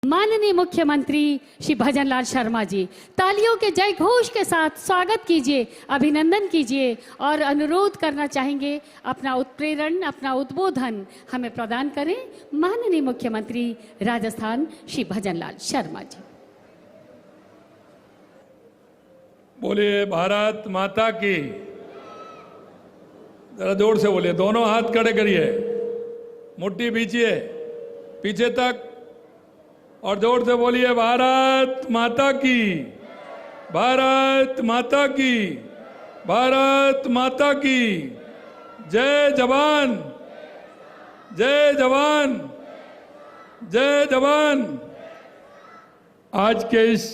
माननीय मुख्यमंत्री श्री भजनलाल शर्मा जी, तालियों के जय घोष के साथ स्वागत कीजिए, अभिनंदन कीजिए और अनुरोध करना चाहेंगे अपना उत्प्रेरण, अपना उद्बोधन हमें प्रदान करें माननीय मुख्यमंत्री राजस्थान श्री भजनलाल शर्मा जी। बोलिए भारत माता की। जरा जोर से बोलिए, दोनों हाथ खड़े करिए, मुट्ठी बीचिए पीछे तक और जोर से बोलिए भारत माता की, भारत माता की, भारत माता की। जय जवान, जय जवान, जय जवान। आज के इस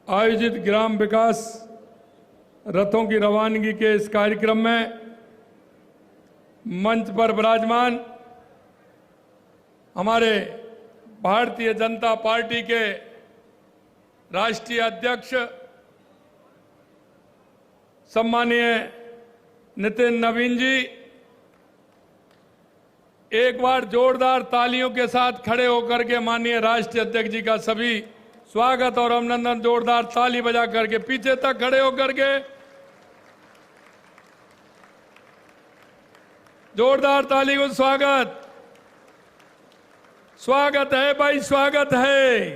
आयोजित ग्राम विकास रथों की रवानगी के इस कार्यक्रम में मंच पर विराजमान हमारे भारतीय जनता पार्टी के राष्ट्रीय अध्यक्ष सम्मानीय नितिन नवीन जी, एक बार जोरदार तालियों के साथ खड़े होकर के माननीय राष्ट्रीय अध्यक्ष जी का सभी स्वागत और अभिनंदन। जोरदार ताली बजा करके पीछे तक खड़े होकर के जोरदार ताली को स्वागत। स्वागत है भाई, स्वागत है।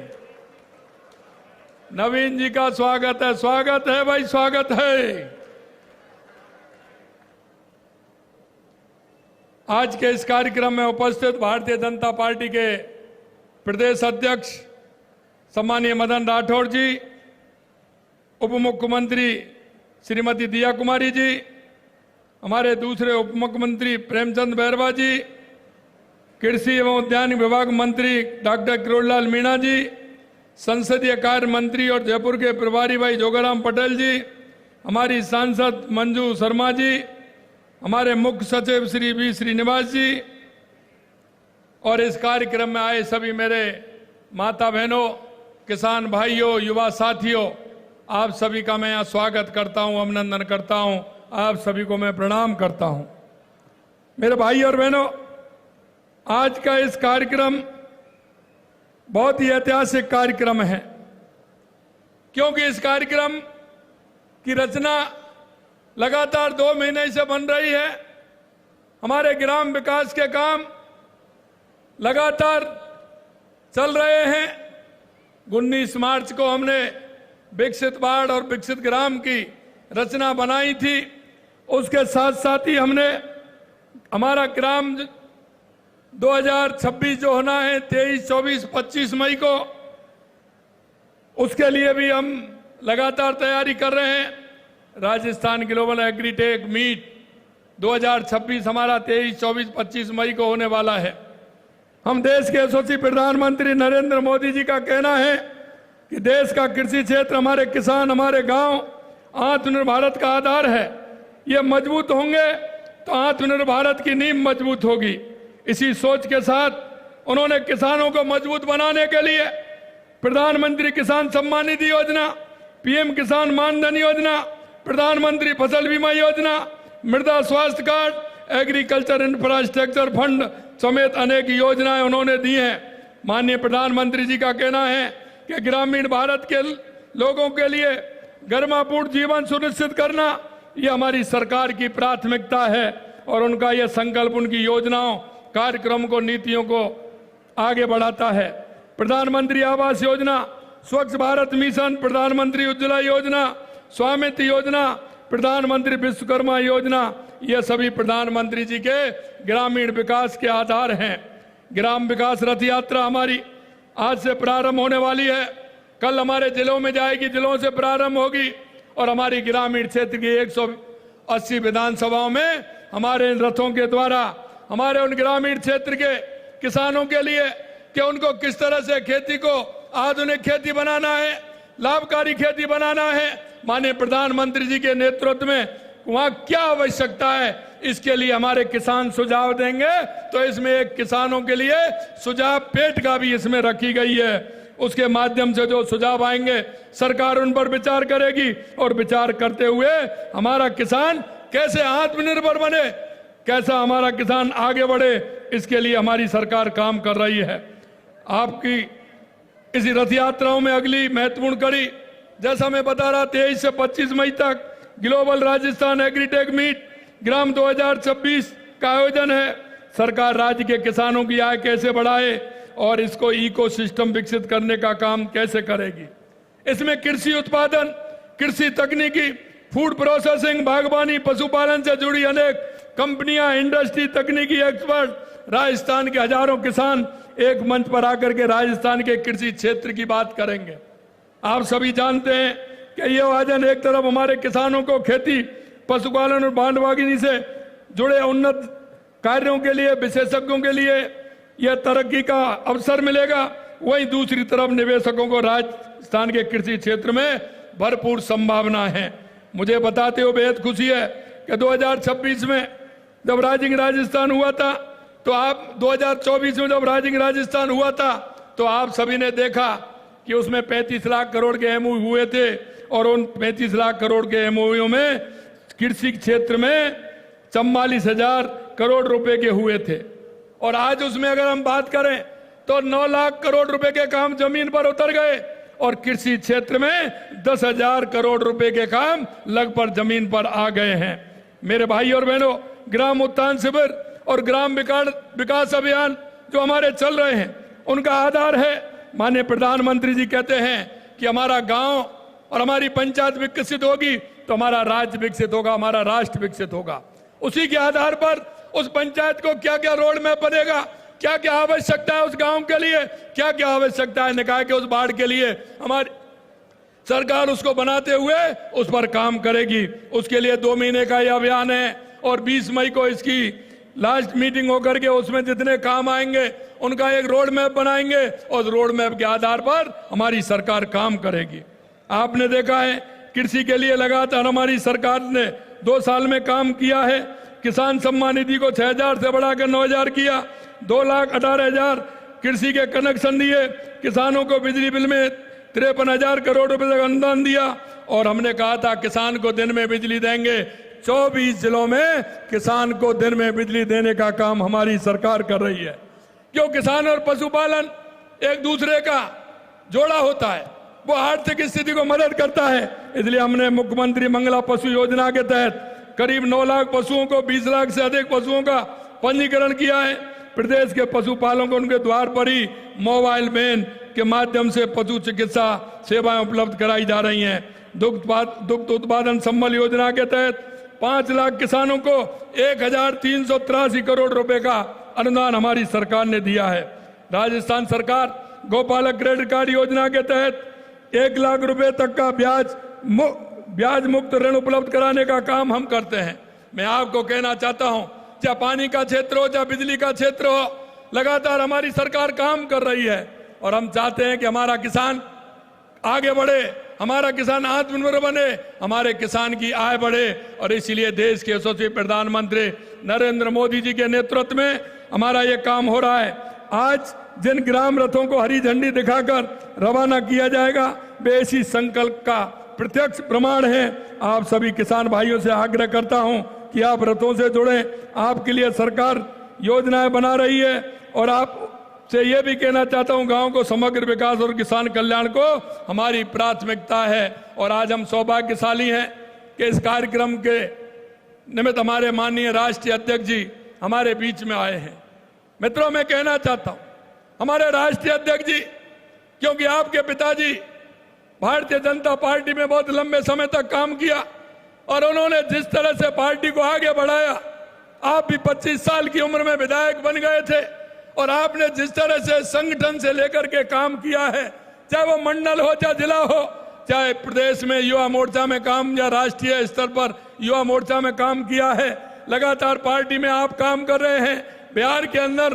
नवीन जी का स्वागत है, स्वागत है भाई, स्वागत है। आज के इस कार्यक्रम में उपस्थित भारतीय जनता पार्टी के प्रदेश अध्यक्ष सम्मानीय मदन राठौड़ जी, उप मुख्यमंत्री श्रीमती दिया कुमारी जी, हमारे दूसरे उप मुख्यमंत्री प्रेमचंद बैरवा जी, कृषि एवं उद्यान विभाग मंत्री डॉक्टर किरोड़लाल मीणा जी, संसदीय कार्य मंत्री और जयपुर के प्रभारी भाई जोगाराम पटेल जी, हमारी सांसद मंजू शर्मा जी, हमारे मुख्य सचिव श्री वी श्रीनिवास जी और इस कार्यक्रम में आए सभी मेरे माता बहनों, किसान भाइयों, युवा साथियों, आप सभी का मैं यहाँ स्वागत करता हूँ, अभिनंदन करता हूँ। आप सभी को मैं प्रणाम करता हूँ। मेरे भाई और बहनों, आज का इस कार्यक्रम बहुत ही ऐतिहासिक कार्यक्रम है, क्योंकि इस कार्यक्रम की रचना लगातार 2 महीने से बन रही है। हमारे ग्राम विकास के काम लगातार चल रहे हैं। 19 मार्च को हमने विकसित वार्ड और विकसित ग्राम की रचना बनाई थी। उसके साथ साथ ही हमने हमारा ग्राम 2026 जो होना है 23, 24, 25 मई को, उसके लिए भी हम लगातार तैयारी कर रहे हैं। राजस्थान ग्लोबल एग्रीटेक मीट 2026 हमारा 23, 24, 25 मई को होने वाला है। हम देश के यशस्वी प्रधानमंत्री नरेंद्र मोदी जी का कहना है कि देश का कृषि क्षेत्र, हमारे किसान, हमारे गांव आत्मनिर्भर भारत का आधार है। ये मजबूत होंगे तो आत्मनिर्भर भारत की नींव मजबूत होगी। इसी सोच के साथ उन्होंने किसानों को मजबूत बनाने के लिए प्रधानमंत्री किसान सम्मान निधि योजना, पीएम किसान मानधन योजना, प्रधानमंत्री फसल बीमा योजना, मृदा स्वास्थ्य कार्ड, एग्रीकल्चर इंफ्रास्ट्रक्चर फंड समेत अनेक योजनाएं उन्होंने दी हैं। माननीय प्रधानमंत्री जी का कहना है कि ग्रामीण भारत के लोगों के लिए गरिमापूर्ण जीवन सुनिश्चित करना ये हमारी सरकार की प्राथमिकता है और उनका यह संकल्प उनकी योजनाओं, कार्यक्रम को, नीतियों को आगे बढ़ाता है। प्रधानमंत्री आवास योजना, स्वच्छ भारत मिशन, प्रधानमंत्री उज्ज्वला योजना, स्वामित्व योजना, प्रधानमंत्री विश्वकर्मा योजना, ये सभी प्रधानमंत्री जी के ग्रामीण विकास के आधार हैं। ग्राम विकास रथ यात्रा हमारी आज से प्रारंभ होने वाली है। कल हमारे जिलों में जाएगी, जिलों से प्रारंभ होगी और हमारी ग्रामीण क्षेत्र की 180 विधानसभाओं में हमारे इन रथों के द्वारा हमारे उन ग्रामीण क्षेत्र के किसानों के लिए कि उनको किस तरह से खेती को आधुनिक खेती बनाना है, लाभकारी खेती बनाना है, माननीय प्रधानमंत्री जी के नेतृत्व में वहां क्या आवश्यकता है, इसके लिए हमारे किसान सुझाव देंगे। तो इसमें एक किसानों के लिए सुझाव पेट का भी इसमें रखी गई है। उसके माध्यम से जो सुझाव आएंगे सरकार उन पर विचार करेगी और विचार करते हुए हमारा किसान कैसे आत्मनिर्भर बने, कैसा हमारा किसान आगे बढ़े, इसके लिए हमारी सरकार काम कर रही है। आपकी इसी रथ यात्राओं में अगली महत्वपूर्ण कड़ी, जैसा मैं बता रहा, 23 से 25 मई तक ग्लोबल राजस्थान एग्रीटेक मीट ग्राम 2026 का आयोजन है। सरकार राज्य के किसानों की आय कैसे बढ़ाए और इसको इकोसिस्टम विकसित करने का काम कैसे करेगी। इसमें कृषि उत्पादन, कृषि तकनीकी, फूड प्रोसेसिंग, बागवानी, पशुपालन से जुड़ी अनेक कंपनियां, इंडस्ट्री, तकनीकी एक्सपर्ट, राजस्थान के हजारों किसान एक मंच पर आकर के राजस्थान के कृषि क्षेत्र की बात करेंगे। आप सभी जानते हैं कि ये आयोजन एक तरफ हमारे किसानों को खेती, पशुपालन और बागवानी से जुड़े उन्नत कार्यों के लिए, विशेषज्ञों के लिए यह तरक्की का अवसर मिलेगा, वहीं दूसरी तरफ निवेशकों को राजस्थान के कृषि क्षेत्र में भरपूर संभावना है। मुझे बताते हुए बेहद खुशी है कि 2026 में जब राइजिंग राजस्थान हुआ था तो आप 2024 में जब राइजिंग राजस्थान हुआ था तो आप सभी ने देखा कि उसमें 35 लाख करोड़ के एमओयू हुए थे और उन 35 लाख करोड़ के एमओयू में कृषि क्षेत्र में 44,000 करोड़ रुपए के हुए थे। और आज उसमें अगर हम बात करें तो 9 लाख करोड़ रुपए के काम जमीन पर उतर गए और कृषि क्षेत्र में 10,000 करोड़ रुपए के काम लगभग जमीन पर आ गए हैं। मेरे भाई और बहनों, ग्राम उत्थान शिविर और ग्राम विकास अभियान जो हमारे चल रहे हैं उनका आधार है, माननीय प्रधानमंत्री जी कहते हैं कि हमारा गांव और हमारी पंचायत विकसित होगी तो हमारा राज्य विकसित होगा, हमारा राष्ट्र विकसित होगा। उसी के आधार पर उस पंचायत को क्या क्या रोड मैप बनेगा, क्या क्या आवश्यकता है उस गांव के लिए, क्या क्या आवश्यकता है निकाय के उस बाढ़ के लिए, हमारी सरकार उसको बनाते हुए उस पर काम करेगी। उसके लिए 2 महीने का यह अभियान है और 20 मई को इसकी लास्ट मीटिंग होकर के उसमें जितने काम आएंगे उनका एक रोड मैप बनाएंगे और रोड मैप के आधार पर हमारी सरकार काम करेगी। आपने देखा है कृषि के लिए लगातार हमारी सरकार ने 2 साल में काम किया है। किसान सम्मान निधि को 6,000 से बढ़ाकर 9,000 किया, 2,18,000 कृषि के कनेक्शन दिए, किसानों को बिजली बिल में 53,000 करोड़ रुपए का अनुदान दिया और हमने कहा था किसान को दिन में बिजली देंगे। 24 जिलों में किसान को दिन में बिजली देने का काम हमारी सरकार कर रही है। क्यों? किसान और पशुपालन एक दूसरे का जोड़ा होता है, वो आर्थिक स्थिति को मदद करता है। इसलिए हमने मुख्यमंत्री मंगला पशु योजना के तहत करीब 9 लाख पशुओं को, 20 लाख से अधिक पशुओं का पंजीकरण किया है। प्रदेश के पशुपालकों को उनके द्वार पर ही मोबाइल वैन के माध्यम से पशु चिकित्सा सेवाएं उपलब्ध कराई जा रही हैं। दुग्ध उत्पादन संबल योजना के तहत 5 लाख किसानों को 1,383 करोड़ रुपए का अनुदान हमारी सरकार ने दिया है। राजस्थान सरकार गौपालक क्रेडिट कार्ड योजना के तहत 1 लाख रुपए तक का ब्याज मुक्त ऋण उपलब्ध कराने का काम हम करते हैं। मैं आपको कहना चाहता हूं, चाहे पानी का क्षेत्र हो, चाहे बिजली का क्षेत्र हो, लगातार हमारी सरकार काम कर रही है और हम चाहते हैं कि हमारा किसान आगे बढ़े, हमारा किसान आत्मनिर्भर बने, हमारे किसान की आय बढ़े। और इसीलिए देश के यशस्वी प्रधानमंत्री नरेंद्र मोदी जी के नेतृत्व में हमारा ये काम हो रहा है। आज जिन ग्राम रथों को हरी झंडी दिखाकर रवाना किया जाएगा वे इसी संकल्प का प्रत्यक्ष प्रमाण है। आप सभी किसान भाइयों से आग्रह करता हूं कि आप रथों से जुड़ें। आपके लिए सरकार योजनाएं बना रही है और आप से ये भी कहना चाहता हूं, गांव को समग्र विकास और किसान कल्याण को हमारी प्राथमिकता है। और आज हम सौभाग्यशाली हैं कि इस कार्यक्रम के निमित्त हमारे माननीय राष्ट्रीय अध्यक्ष जी हमारे बीच में आए हैं। मित्रों, मैं कहना चाहता हूं हमारे राष्ट्रीय अध्यक्ष जी, क्योंकि आपके पिताजी भारतीय जनता पार्टी में बहुत लंबे समय तक काम किया और उन्होंने जिस तरह से पार्टी को आगे बढ़ाया, आप भी 25 साल की उम्र में विधायक बन गए थे और आपने जिस तरह से संगठन से लेकर के काम किया है, चाहे वो मंडल हो, चाहे जिला हो, चाहे प्रदेश में युवा मोर्चा में काम या राष्ट्रीय स्तर पर युवा मोर्चा में काम किया है, लगातार पार्टी में आप काम कर रहे हैं। बिहार के अंदर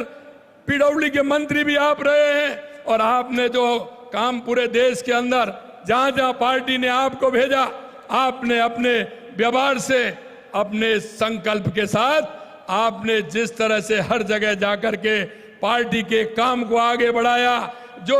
पीडब्ल्यूडी के मंत्री भी आप रहे हैं और आपने जो काम पूरे देश के अंदर जहां जहां पार्टी ने आपको भेजा, आपने अपने व्यवहार से, अपने संकल्प के साथ आपने जिस तरह से हर जगह जाकर के पार्टी के काम को आगे बढ़ाया, जो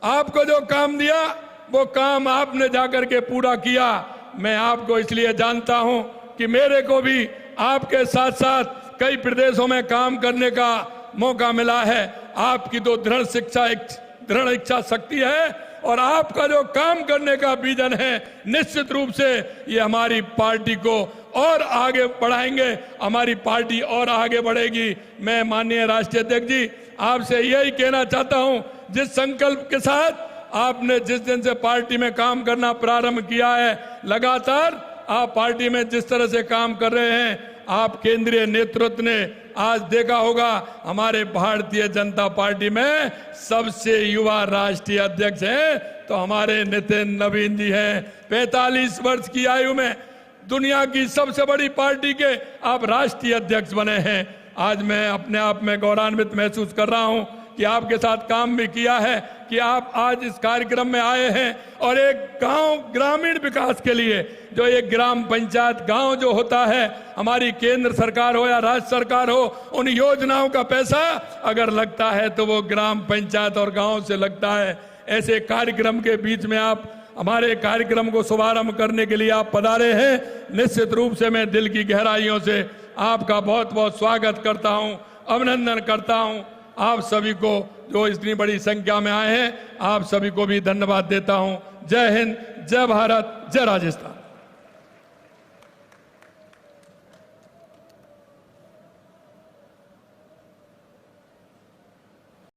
आपको जो काम दिया वो काम आपने जाकर के पूरा किया। मैं आपको इसलिए जानता हूं कि मेरे को भी आपके साथ साथ कई प्रदेशों में काम करने का मौका मिला है। आपकी तो दृढ़ इच्छा शक्ति है और आपका जो काम करने का विजन है, निश्चित रूप से ये हमारी पार्टी को और आगे बढ़ाएंगे, हमारी पार्टी और आगे बढ़ेगी। मैं माननीय राष्ट्रीय अध्यक्ष जी आपसे यही कहना चाहता हूं, जिस संकल्प के साथ आपने जिस दिन से पार्टी में काम करना प्रारंभ किया है, लगातार आप पार्टी में जिस तरह से काम कर रहे हैं, आप केंद्रीय नेतृत्व ने आज देखा होगा हमारे भारतीय जनता पार्टी में सबसे युवा राष्ट्रीय अध्यक्ष हैं तो हमारे नितिन नवीन जी हैं। 45 वर्ष की आयु में दुनिया की सबसे बड़ी पार्टी के आप राष्ट्रीय अध्यक्ष बने हैं। आज मैं अपने आप में गौरवान्वित महसूस कर रहा हूं कि आपके साथ काम भी किया है कि आप आज इस कार्यक्रम में आए हैं और एक गांव ग्रामीण विकास के लिए जो एक ग्राम पंचायत गांव जो होता है, हमारी केंद्र सरकार हो या राज्य सरकार हो, उन योजनाओं का पैसा अगर लगता है तो वो ग्राम पंचायत और गांव से लगता है। ऐसे कार्यक्रम के बीच में आप हमारे कार्यक्रम को शुभारंभ करने के लिए आप पधारे हैं। निश्चित रूप से मैं दिल की गहराइयों से आपका बहुत बहुत स्वागत करता हूं, अभिनंदन करता हूं। आप सभी को जो इतनी बड़ी संख्या में आए हैं, आप सभी को भी धन्यवाद देता हूं। जय हिंद, जय भारत, जय राजस्थान।